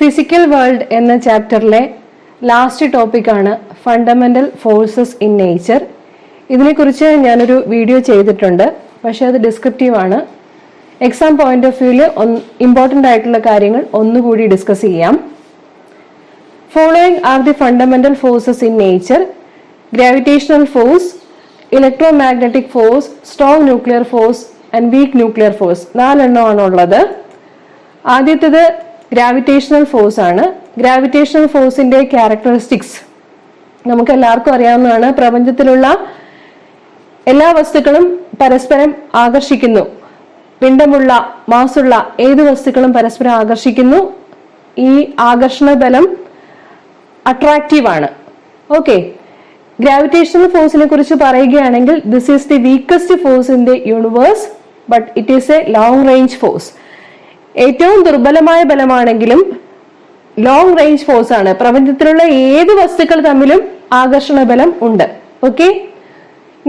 Physical world എന്ന ചാപ്റ്ററിലെ last ടോപ്പിക്കാണ് fundamental forces in nature. ഇതിനെക്കുറിച്ച് ഞാനൊരു വീഡിയോ ചെയ്തിട്ടുണ്ട്, പക്ഷെ അത് ഡിസ്ക്രിപ്റ്റീവ് ആണ്. എക്സാം പോയിന്റ് ഓഫ് വ്യൂവിൽ ഇമ്പോർട്ടൻ്റ് ആയിട്ടുള്ള കാര്യങ്ങൾ ഒന്നുകൂടി ഡിസ്കസ് ചെയ്യാം. Following are the fundamental forces in nature: gravitational force, electromagnetic force, strong nuclear force and week nuclear force. 4 എണ്ണമാണ് ഉള്ളത്. ആദ്യത്തേത് ഗ്രാവിറ്റേഷണൽ ഫോഴ്സ് ആണ്. ഗ്രാവിറ്റേഷണൽ ഫോഴ്സിന്റെ ക്യാരക്ടറിസ്റ്റിക്സ് നമുക്ക് എല്ലാവർക്കും അറിയാവുന്നതാണ്. പ്രപഞ്ചത്തിലുള്ള എല്ലാ വസ്തുക്കളും പരസ്പരം ആകർഷിക്കുന്നു. പിണ്ഡമുള്ള, മാസുള്ള ഏത് വസ്തുക്കളും പരസ്പരം ആകർഷിക്കുന്നു. ഈ ആകർഷണ ബലം അട്രാക്റ്റീവ് ആണ്. ഓക്കെ, ഗ്രാവിറ്റേഷണൽ ഫോഴ്സിനെ കുറിച്ച് പറയുകയാണെങ്കിൽ this is the weakest force in the universe, but it is A long range force. ഏറ്റവും ദുർബലമായ ബലമാണെങ്കിലും ലോങ് റേഞ്ച് ഫോഴ്സ് ആണ്. പ്രപഞ്ചത്തിലുള്ള ഏത് വസ്തുക്കൾ തമ്മിലും ആകർഷണ ബലം ഉണ്ട്. Okay,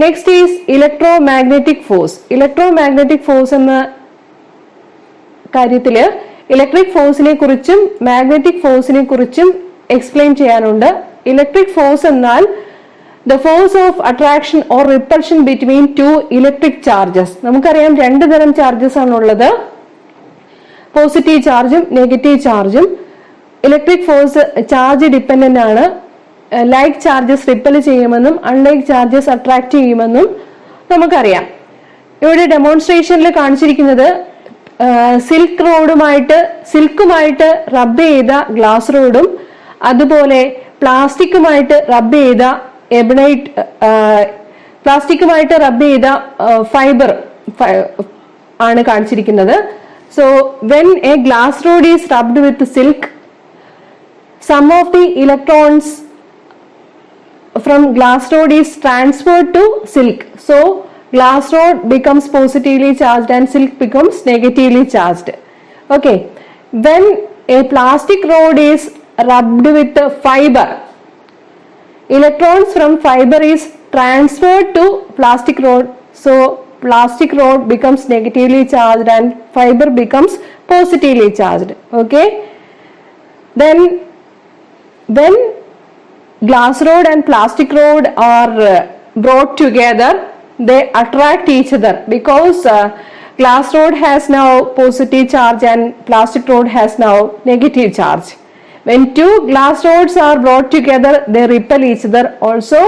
next is electromagnetic force. Electromagnetic force എന്ന കാര്യത്തില് ഇലക്ട്രിക് ഫോഴ്സിനെ കുറിച്ചും മാഗ്നറ്റിക് ഫോഴ്സിനെ കുറിച്ചും എക്സ്പ്ലെയിൻ ചെയ്യാനുണ്ട്. ഇലക്ട്രിക് ഫോഴ്സ് എന്നാൽ the force of attraction or repulsion between two electric charges. നമുക്കറിയാം 2 തരം ചാർജസ് ആണുള്ളത്, പോസിറ്റീവ് ചാർജും നെഗറ്റീവ് ചാർജും. ഇലക്ട്രിക് ഫോഴ്സ് ചാർജ് ഡിപ്പെൻഡന്റ് ആണ്. ലൈക്ക് ചാർജസ് റിപ്പൽ ചെയ്യുമെന്നും അൺലൈക്ക് ചാർജസ് അട്രാക്ട് ചെയ്യുമെന്നും നമുക്കറിയാം. ഇവിടെ ഡെമോൺസ്ട്രേഷനിൽ കാണിച്ചിരിക്കുന്നത് സിൽക്കുമായിട്ട് റബ്ബ് ചെയ്ത ഗ്ലാസ് റോഡും അതുപോലെ പ്ലാസ്റ്റിക്കുമായിട്ട് റബ്ബ് ചെയ്ത ഫൈബർ ആണ് കാണിച്ചിരിക്കുന്നത്. So when a glass rod is rubbed with silk, some of the electrons from glass rod is transferred to silk. So glass rod becomes positively charged and silk becomes negatively charged. Okay, when a plastic rod is rubbed with fiber, electrons from fiber is transferred to plastic rod. So plastic rod becomes negatively charged and fiber becomes positively charged. Okay, then when glass rod and plastic rod are brought together, they attract each other because glass rod has now positive charge and plastic rod has now negative charge. When two glass rods are brought together, they repel each other. Also,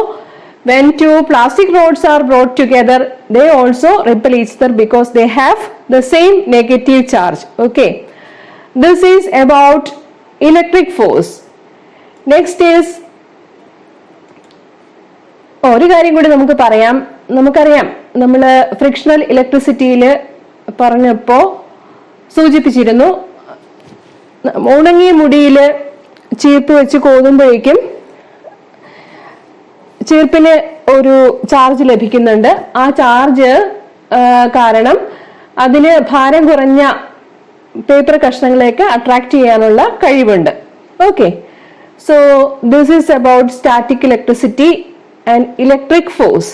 when two plastic rods are brought together, they also repel each other because they have the same negative charge. Okay, this is about electric force. Next is ഒരു കാര്യം കൂടി നമുക്കറിയാം. നമ്മൾ frictional ഇലക്ട്രിസിറ്റിയിൽ പറഞ്ഞപ്പോ സൂചിപ്പിച്ചിരുന്നു, ഉണങ്ങിയ മുടിയിൽ ചീർപ്പ് വെച്ച് കോതുമ്പോഴേക്കും ചീർപ്പിന് ഒരു ചാർജ് ലഭിക്കുന്നുണ്ട്. ആ ചാർജ് കാരണം അതിന് ഭാരം കുറഞ്ഞ പേപ്പർ കഷ്ണങ്ങളെയൊക്കെ അട്രാക്ട് ചെയ്യാനുള്ള കഴിവുണ്ട്. Okay, so this is about static electricity and electric force.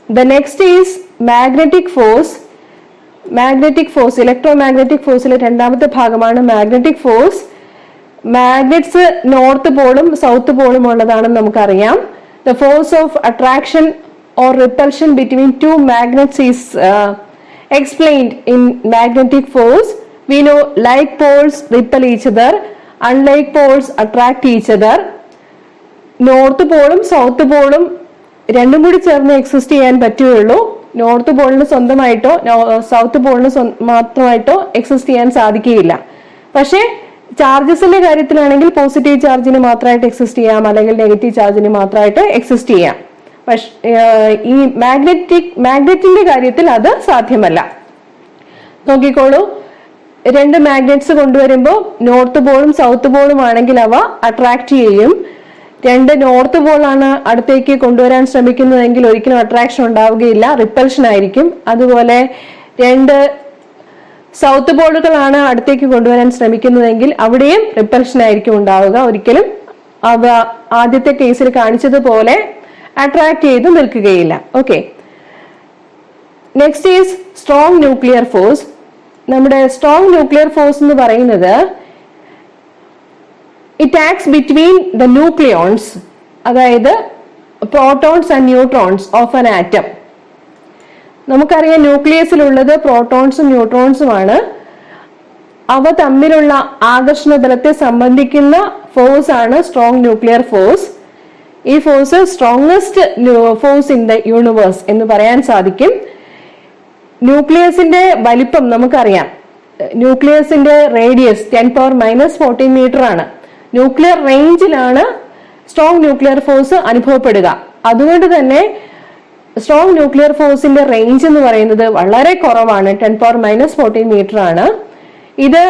The next is magnetic force. Magnetic force, electromagnetic ഫോഴ്സിലെ രണ്ടാമത്തെ ഭാഗമാണ് മാഗ്നറ്റിക് ഫോഴ്സ്. മാഗ്നറ്റ്സ് നോർത്ത് പോളും സൗത്ത് പോളും ഉള്ളതാണെന്ന് നമുക്കറിയാം. The force of attraction or repulsion between two magnets is explained in magnetic force. We know like poles repel each other, unlike poles attract each other. North പോളും south പോളും രണ്ടും കൂടി ചേർന്ന് exist ചെയ്യാൻ പറ്റുകയുള്ളൂ. നോർത്ത് പോളിന് സ്വന്തമായിട്ടോ സൗത്ത് പോളിന് മാത്രമായിട്ടോ എക്സിസ്റ്റ് ചെയ്യാൻ സാധിക്കുകയില്ല. പക്ഷേ ചാർജസിന്റെ കാര്യത്തിലാണെങ്കിൽ പോസിറ്റീവ് ചാർജിന് മാത്രമായിട്ട് എക്സിസ്റ്റ് ചെയ്യാം, അല്ലെങ്കിൽ നെഗറ്റീവ് ചാർജിന് മാത്രമായിട്ട് എക്സിസ്റ്റ് ചെയ്യാം. പക്ഷേ ഈ മാഗ്നറ്റിന്റെ കാര്യത്തിൽ അത് സാധ്യമല്ല. നോക്കിക്കോളൂ, 2 മാഗ്നറ്റ്സ് കൊണ്ടുവരുമ്പോൾ നോർത്ത് പോളും സൗത്ത് പോളും ആണെങ്കിൽ അവ അട്രാക്ട് ചെയ്യും. 2 നോർത്ത് പോളാണ് അടുത്തേക്ക് കൊണ്ടുവരാൻ ശ്രമിക്കുന്നതെങ്കിൽ ഒരിക്കലും അട്രാക്ഷൻ ഉണ്ടാവുകയില്ല, റിപ്പൽഷൻ ആയിരിക്കും. അതുപോലെ 2 സൗത്ത് പോളുകളാണ് അടുത്തേക്ക് കൊണ്ടുവരാൻ ശ്രമിക്കുന്നതെങ്കിൽ അവിടെയും റിപ്പൽഷൻ ആയിരിക്കും ഉണ്ടാവുക. ഒരിക്കലും അവ ആദ്യത്തെ കേസിൽ കാണിച്ചതുപോലെ അട്രാക്ട് ചെയ്ത് നിൽക്കുകയില്ല. Okay, next is strong nuclear force. നമ്മുടെ സ്ട്രോങ് ന്യൂക്ലിയർ ഫോഴ്സ് എന്ന് പറയുന്നത് it acts between the nucleons, അതായത് protons and neutrons of an atom. നമുക്കറിയാം ന്യൂക്ലിയസിലുള്ളത് പ്രോട്ടോൺസും ന്യൂട്രോൺസുമാണ്. അവ തമ്മിലുള്ള ആകർഷണ ബലത്തെ സംബന്ധിക്കുന്ന ഫോഴ്സ് ആണ് സ്ട്രോങ് ന്യൂക്ലിയർ ഫോഴ്സ്. ഈ force strongest force in the universe എന്ന് പറയാൻ സാധിക്കും. ന്യൂക്ലിയസിന്റെ വലിപ്പം നമുക്കറിയാം. ന്യൂക്ലിയസിന്റെ റേഡിയസ് 10⁻⁻14 മീറ്റർ ആണ്. ന്യൂക്ലിയർ റേഞ്ചിലാണ് സ്ട്രോങ് ന്യൂക്ലിയർ ഫോഴ്സ് അനുഭവപ്പെടുക. അതുകൊണ്ട് തന്നെ സ്ട്രോങ് ന്യൂക്ലിയർ ഫോഴ്സിന്റെ റേഞ്ച് എന്ന് പറയുന്നത് വളരെ കുറവാണ്, 10⁻⁻14 മീറ്റർ ആണ്. ഇത്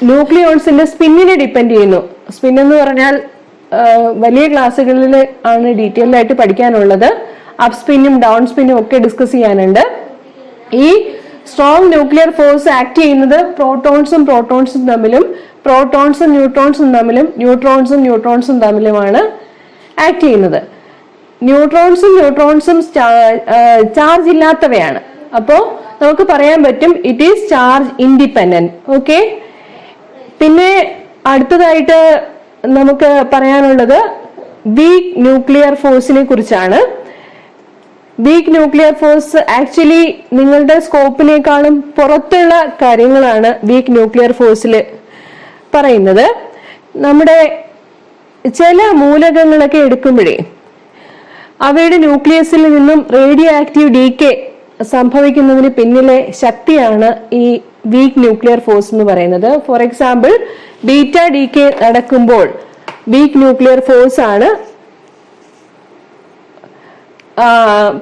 ന്യൂക്ലിയോൺസിന്റെ സ്പിന്നിനെ ഡിപ്പെൻഡ് ചെയ്യുന്നു. സ്പിൻ എന്ന് പറഞ്ഞാൽ വലിയ ക്ലാസ്സുകളിൽ ആണ് ഡീറ്റെയിൽഡ് ആയിട്ട് പഠിക്കാനുള്ളത്. അപ് സ്പിന്നും ഡൗൺ സ്പിന്നും ഒക്കെ ഡിസ്കസ് ചെയ്യാനുണ്ട്. ഈ സ്ട്രോങ് ന്യൂക്ലിയർ ഫോഴ്സ് ആക്ട് ചെയ്യുന്നത് പ്രോട്ടോൺസും തമ്മിലും പ്രോട്ടോൺസും ന്യൂട്രോൺസും തമ്മിലുമാണ് ആക്ട് ചെയ്യുന്നത്. ന്യൂട്രോൺസും ചാർജ് ഇല്ലാത്തവയാണ്. അപ്പോ നമുക്ക് പറയാൻ പറ്റും it is charge independent. Okay, പിന്നെ അടുത്തതായിട്ട് നമുക്ക് പറയാനുള്ളത് വീക്ക് ന്യൂക്ലിയർ ഫോഴ്സിനെ കുറിച്ചാണ്. വീക്ക് ന്യൂക്ലിയർ ഫോഴ്സ് ആക്ച്വലി നിങ്ങളുടെ സ്കോപ്പിനേക്കാളും പുറത്തുള്ള കാര്യങ്ങളാണ് വീക്ക് ന്യൂക്ലിയർ ഫോഴ്സിൽ പറയുന്നത്. നമ്മുടെ ചില മൂലകങ്ങളൊക്കെ എടുക്കുമ്പോഴേ അവയുടെ ന്യൂക്ലിയസിൽ നിന്നും റേഡിയോ ആക്റ്റീവ് ഡീകേ സംഭവിക്കുന്നതിന് പിന്നിലെ ശക്തിയാണ് ഈ വീക്ക് ന്യൂക്ലിയർ ഫോഴ്സ് എന്ന് പറയുന്നത്. ഫോർ എക്സാമ്പിൾ, ബീറ്റ ഡീകേ നടക്കുമ്പോൾ വീക്ക് ന്യൂക്ലിയർ ഫോഴ്സ് ആണ്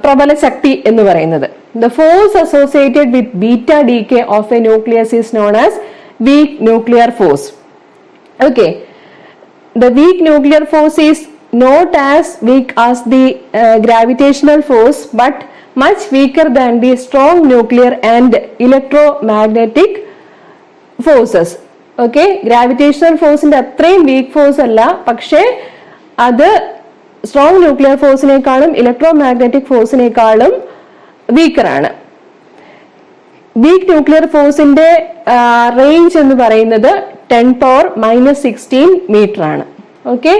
പ്രബല ശക്തി എന്ന് പറയുന്നത്. The force associated with beta decay of A nucleus is known as week nuclear force. Okay, the week nuclear force is not as weak as the gravitational force but much weaker than the strong nuclear and electromagnetic forces. Okay, gravitational force ന്റെ അത്രയും week force അല്ല, പക്ഷേ അത് strong nuclear ഫോഴ്സിനേക്കാളും electromagnetic ഫോഴ്സിനേക്കാളും വീക്കറാണ്. Weak nuclear ഫോഴ്സിന്റെ range എന്ന് പറയുന്നത് 10⁻⁻16 മീറ്റർ ആണ്. ഓക്കെ,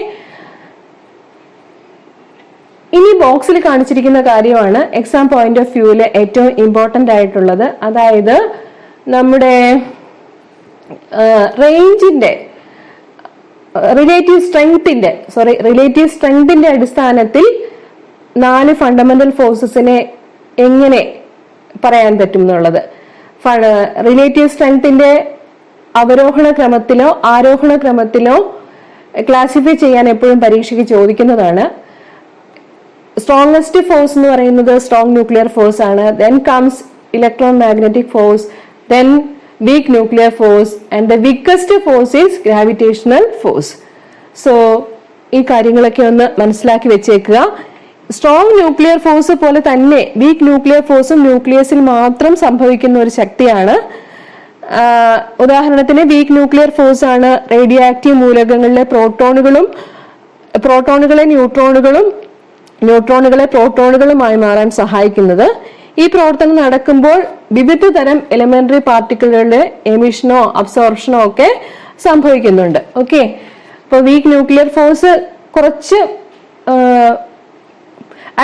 ഇനി ബോക്സിൽ കാണിച്ചിരിക്കുന്ന കാര്യമാണ് എക്സാം പോയിന്റ് ഓഫ് വ്യൂവിൽ ഏറ്റവും ഇമ്പോർട്ടന്റ് ആയിട്ടുള്ളത്. അതായത് നമ്മുടെ റേഞ്ചിന്റെ റിലേറ്റീവ് സ്ട്രെങ്തിന്റെ അടിസ്ഥാനത്തിൽ 4 ഫണ്ടമെന്റൽ ഫോഴ്സസിനെ എങ്ങനെ പറയാൻ പറ്റും എന്നുള്ളത്. റിലേറ്റീവ് സ്ട്രെങ്തിന്റെ അവരോഹണ ക്രമത്തിലോ ആരോഹണ ക്രമത്തിലോ ക്ലാസിഫൈ ചെയ്യാൻ എപ്പോഴും പരീക്ഷയ്ക്ക് ചോദിക്കുന്നതാണ്. സ്ട്രോങ്സ്റ്റ് ഫോഴ്സ് എന്ന് പറയുന്നത് സ്ട്രോങ് ന്യൂക്ലിയർ ഫോഴ്സ് ആണ്. Then comes electromagnetic force, then week nuclear force and the weakest force is gravitational force. So ഈ കാര്യങ്ങളൊക്കെ ഒന്ന് മനസ്സിലാക്കി വെച്ചേക്കുക. സ്ട്രോങ് ന്യൂക്ലിയർ ഫോഴ്സ് പോലെ തന്നെ വീക്ക് ന്യൂക്ലിയർ ഫോഴ്സും ന്യൂക്ലിയസിൽ മാത്രം സംഭവിക്കുന്ന ഒരു ശക്തിയാണ്. ഉദാഹരണത്തിന് വീക്ക് ന്യൂക്ലിയർ ഫോഴ്സ് ആണ് റേഡിയോ ആക്റ്റീവ് മൂലകങ്ങളിലെ പ്രോട്ടോണുകളെ ന്യൂട്രോണുകളെ പ്രോട്ടോണുകളുമായി മാറാൻ സഹായിക്കുന്നത്. ഈ പ്രവർത്തനം നടക്കുമ്പോൾ വിവിധ തരം എലിമെന്ററി പാർട്ടിക്കിളുകളുടെ എമിഷനോ അബ്സോർപ്ഷനോ ഒക്കെ സംഭവിക്കുന്നുണ്ട്. ഓക്കെ, അപ്പോൾ വീക്ക് ന്യൂക്ലിയർ ഫോഴ്സ് കുറച്ച്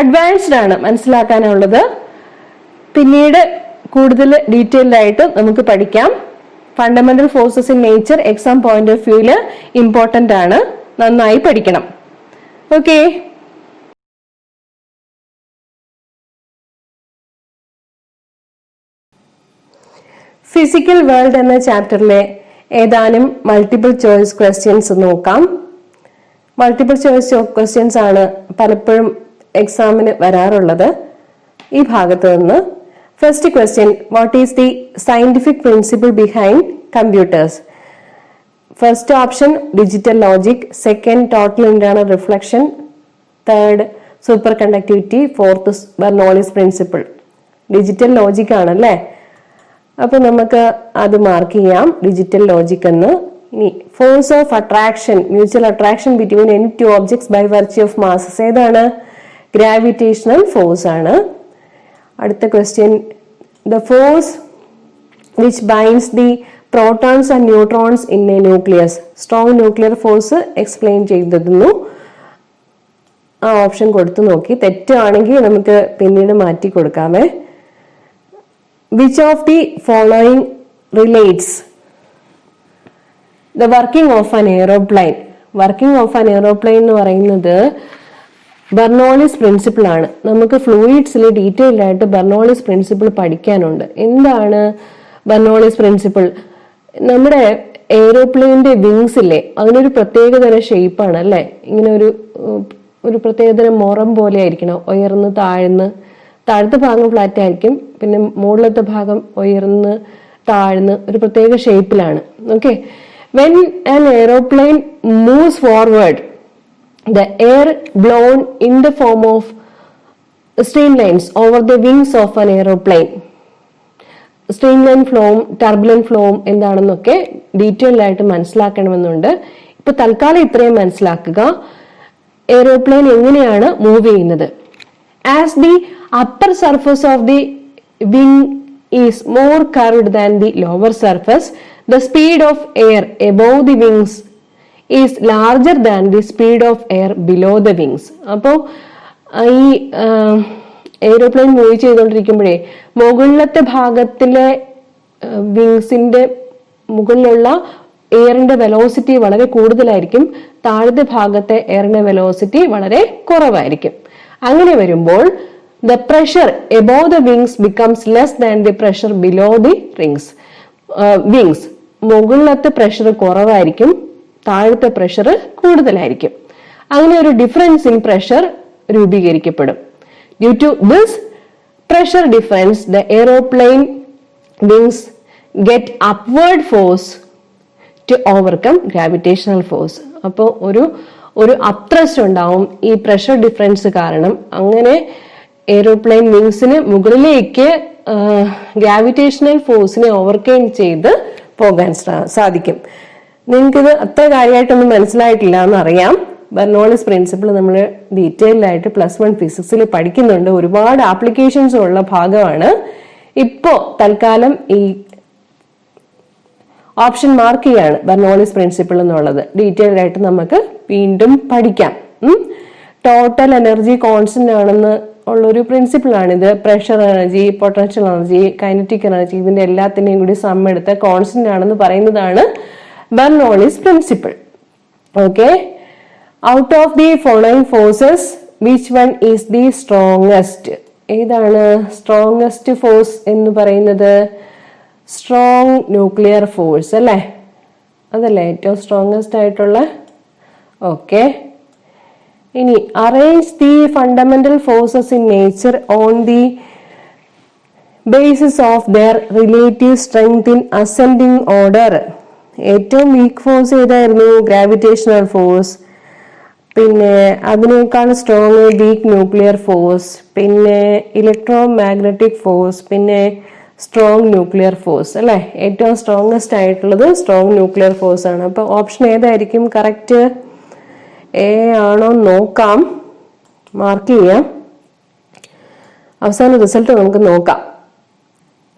അഡ്വാൻസ്ഡ് ആണ് മനസ്സിലാക്കാനുള്ളത്. പിന്നീട് കൂടുതൽ ഡീറ്റെയിൽഡ് ആയിട്ട് നമുക്ക് പഠിക്കാം. Fundamental forces in nature exam point of വ്യൂവില് ഇമ്പോർട്ടന്റ് ആണ്, നന്നായി പഠിക്കണം. ഓക്കെ, ഫിസിക്കൽ വേൾഡ് എന്ന ചാപ്റ്ററിലെ ഏതാനും മൾട്ടിപ്പിൾ ചോയ്സ് ക്വസ്റ്റ്യൻസ് നോക്കാം. മൾട്ടിപ്പിൾ ചോയ്സ് ക്വസ്റ്റ്യൻസ് ആണ് പലപ്പോഴും എക്സാമിന് വരാറുള്ളത്. ഈ ഭാഗത്ത് നിന്ന് first question, what is the scientific principle behind computers? First option digital logic, second total internal reflection, third superconductivity, fourth Bernoulli's principle. Digital logic ആണല്ലേ, അപ്പൊ നമുക്ക് അത് മാർക്ക് ചെയ്യാം, ഡിജിറ്റൽ ലോജിക് എന്ന്. ഇനി force of attraction, mutual attraction between any two objects by virtue of masses, ഏതാണ്? Gravitational force ആണ്. അടുത്ത question, the force which binds the protons and neutrons in a nucleus. Strong nuclear force explain ചെയ്തിരുന്നു. ആ option കൊടുത്തു നോക്കി. തെറ്റാണെങ്കിൽ നമുക്ക് പിന്നീട് മാറ്റി കൊടുക്കാമേ. Which of the following relates the working of an aeroplane? Working of an aeroplane എന്ന് പറയുന്നത് ബെർണോളിസ് പ്രിൻസിപ്പിൾ ആണ്. നമുക്ക് ഫ്ലൂയിഡ്സിൽ ഡീറ്റെയിൽഡ് ആയിട്ട് ബെർണോളിസ് പ്രിൻസിപ്പിൾ പഠിക്കാനുണ്ട്. എന്താണ് ബെർണോളിസ് പ്രിൻസിപ്പിൾ? നമ്മുടെ എയ്റോപ്ലെയിനിന്റെ വിങ്സ് ഇല്ലേ, അതിനൊരു പ്രത്യേകതരം ഷേപ്പാണ് അല്ലെ. ഇങ്ങനെ ഒരു പ്രത്യേകതരം മൊറം പോലെ ആയിരിക്കണം. ഉയർന്ന് താഴത്തെ ഭാഗം ഫ്ലാറ്റ് ആയിരിക്കും, പിന്നെ മുകളിലത്തെ ഭാഗം ഉയർന്ന് താഴ്ന്ന് ഒരു പ്രത്യേക ഷേപ്പിലാണ്. Okay. When an aeroplane moves forward, the air blown in the form of streamlines over the wings of an aeroplane. Streamline ഫ്ലോയും ടർബുലന്റ് ഫ്ലോയും എന്താണെന്നൊക്കെ ഡീറ്റെയിൽഡ് ആയിട്ട് മനസ്സിലാക്കണമെന്നുണ്ട്. ഇപ്പൊ തൽക്കാലം ഇത്രയും മനസ്സിലാക്കുക. എയ്റോപ്ലെയിൻ എങ്ങനെയാണ് മൂവ് ചെയ്യുന്നത്? As the upper surface of the wing is more curved than the lower surface, the speed of air above the wings is larger than the speed of air below the wings. അപ്പോൾ ഈ aeroplane move ചെയ്തുകൊണ്ടിരിക്കുമ്പോഴേ മുകളിലത്തെ ഭാഗത്തിലെ വിങ്സിന്റെ മുകളിലുള്ള എയറിന്റെ velocity വളരെ കൂടുതലായിരിക്കും, താഴത്തെ ഭാഗത്തെ എയറിന്റെ velocity വളരെ കുറവായിരിക്കും. അങ്ങനെ വരുമ്പോൾ the pressure above the wings becomes less than the pressure below the wings. മുകളിലത്തെ പ്രഷർ കുറവായിരിക്കും, താഴത്തെ പ്രഷർ കൂടുതലായിരിക്കും. അങ്ങനെ ഒരു ഡിഫറൻസ് ഇൻ പ്രഷർ രൂപീകരിക്കപ്പെടും. Due to this pressure difference the aeroplane wings get upward force to overcome gravitational force. അപ്പോൾ ഒരു അപ്ത്രസ്റ്റ് ഉണ്ടാവും ഈ പ്രഷർ ഡിഫറൻസ് കാരണം. അങ്ങനെ എയ്റോപ്ലെയിൻ വിങ്സിന് മുകളിലേക്ക് ഗ്രാവിറ്റേഷണൽ ഫോഴ്സിനെ ഓവർകം ചെയ്ത് പോകാൻ സാധിക്കും. നിങ്ങൾക്കിത് അത്ര കാര്യമായിട്ടൊന്നും മനസ്സിലായിട്ടില്ല എന്നറിയാം. ബെർണോളിസ് പ്രിൻസിപ്പിൾ നമ്മൾ ഡീറ്റെയിൽഡ് ആയിട്ട് +1 ഫിസിക്സിൽ പഠിക്കുന്നുണ്ട്. ഒരുപാട് ആപ്ലിക്കേഷൻസ് ഉള്ള ഭാഗമാണ്. ഇപ്പോ തൽക്കാലം ഈ ഓപ്ഷൻ മാർക്ക് ചെയ്യാണ് ബെർണോളിസ് പ്രിൻസിപ്പിൾ എന്നുള്ളത്. ഡീറ്റെയിൽഡ് ആയിട്ട് നമുക്ക് വീണ്ടും പഠിക്കാം. ടോട്ടൽ എനർജി കോൺസ്റ്റന്റ് ആണെന്ന് ഉള്ളൊരു പ്രിൻസിപ്പിൾ ആണിത്. Pressure energy, potential energy, kinetic energy, ഇതിന്റെ എല്ലാത്തിനെയും കൂടി സം എടുത്ത കോൺസ്റ്റന്റ് ആണെന്ന് പറയുന്നതാണ് Bernoulli's principle. Okay. Out of the following forces, which one is the strongest? ഏതാണ് സ്ട്രോങ്സ്റ്റ് ഫോഴ്സ് എന്ന് പറയുന്നത്? സ്ട്രോങ് ന്യൂക്ലിയർ ഫോഴ്സ് അല്ലേ? അതല്ലേ ഏറ്റവും സ്ട്രോങ്സ്റ്റ് ആയിട്ടുള്ള? ഓക്കെ. ഇനി arrange the fundamental forces in nature on the basis of their relative strength in ascending order. ഏറ്റവും week force ഏതായിരുന്നു? Gravitational force. പിന്നെ അതിനേക്കാൾ സ്ട്രോങ് വീക്ക് ന്യൂക്ലിയർ ഫോഴ്സ്, പിന്നെ ഇലക്ട്രോ മാഗ്നറ്റിക് ഫോഴ്സ്, പിന്നെ സ്ട്രോങ് ന്യൂക്ലിയർ ഫോഴ്സ് അല്ലെ? ഏറ്റവും strongest ആയിട്ടുള്ളത് strong nuclear force ആണ്. അപ്പൊ ഓപ്ഷൻ ഏതായിരിക്കും കറക്റ്റ്? എ ആണോ നോക്കാം, മാർക്ക് ചെയ്യാം. അവസാന റിസൾട്ട് നമുക്ക് നോക്കാം.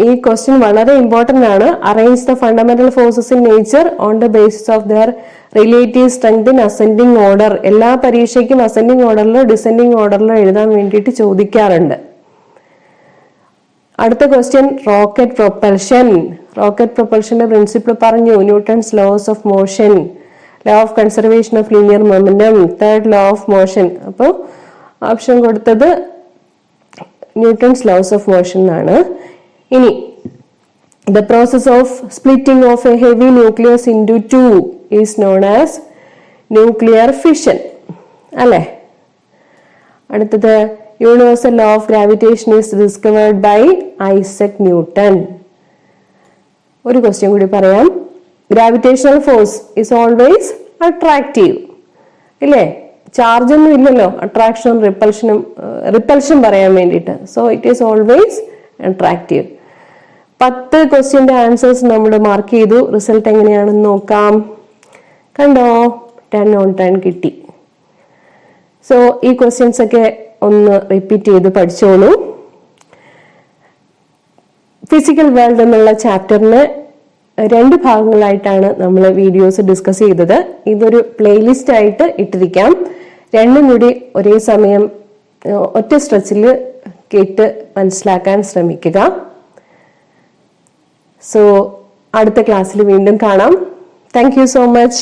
ഈ ക്വസ്റ്റ്യൻ വളരെ ഇമ്പോർട്ടന്റ് ആണ്. Arrange the fundamental forces in nature on the basis of their relative strength in ascending order. എല്ലാ പരീക്ഷയ്ക്കും അസെൻഡിങ് ഓർഡറിലോ ഡിസെൻഡിങ് ഓർഡറിലോ എഴുതാൻ വേണ്ടിയിട്ട് ചോദിക്കാറുണ്ട്. അടുത്ത ക്വസ്റ്റ്യൻ റോക്കറ്റ് പ്രൊപ്പൽഷൻ. റോക്കറ്റ് പ്രൊപ്പൽഷന്റെ പ്രിൻസിപ്പിൾ പറഞ്ഞു. Newton's laws of motion, law of conservation of linear momentum, third law of motion. അപ്പോൾ option കൊടുത്തത് Newton's laws of motion ആണ്. ഇനി the process of splitting of a heavy nucleus into two is known as nuclear fission അല്ലേ? അടുത്തത് universal law of gravitation is discovered by Isaac Newton. ഒരു question കൂടി പറയാം. Gravitational force is always attractive ഇല്ലേ? ചാർജ് ഒന്നും ഇല്ലല്ലോ അട്രാക്ഷനും റിപ്പൽഷൻ പറയാൻ വേണ്ടിയിട്ട്. So it is always attractive. 10 ക്വസ്റ്റ്യന്റെ ആൻസേഴ്സ് നമ്മൾ മാർക്ക് ചെയ്തു. റിസൾട്ട് എങ്ങനെയാണെന്ന് നോക്കാം. കണ്ടോ? 10 on 10 കിട്ടി. സോ ഈ ക്വസ്റ്റ്യൻസ് ഒക്കെ ഒന്ന് റിപ്പീറ്റ് ചെയ്ത് പഠിച്ചോളൂ. ഫിസിക്കൽ വേൾഡ് എന്നുള്ള ചാപ്റ്ററിന് 2 ഭാഗങ്ങളായിട്ടാണ് നമ്മൾ വീഡിയോസ് ഡിസ്കസ് ചെയ്തത്. ഇതൊരു പ്ലേലിസ്റ്റ് ആയിട്ട് ഇട്ടിരിക്കാം. രണ്ടും കൂടി ഒരേ സമയം ഒറ്റ സ്ട്രെച്ചിൽ കേട്ട് മനസ്സിലാക്കാൻ ശ്രമിക്കുക. സോ അടുത്ത ക്ലാസ്സിൽ വീണ്ടും കാണാം. Thank you so much.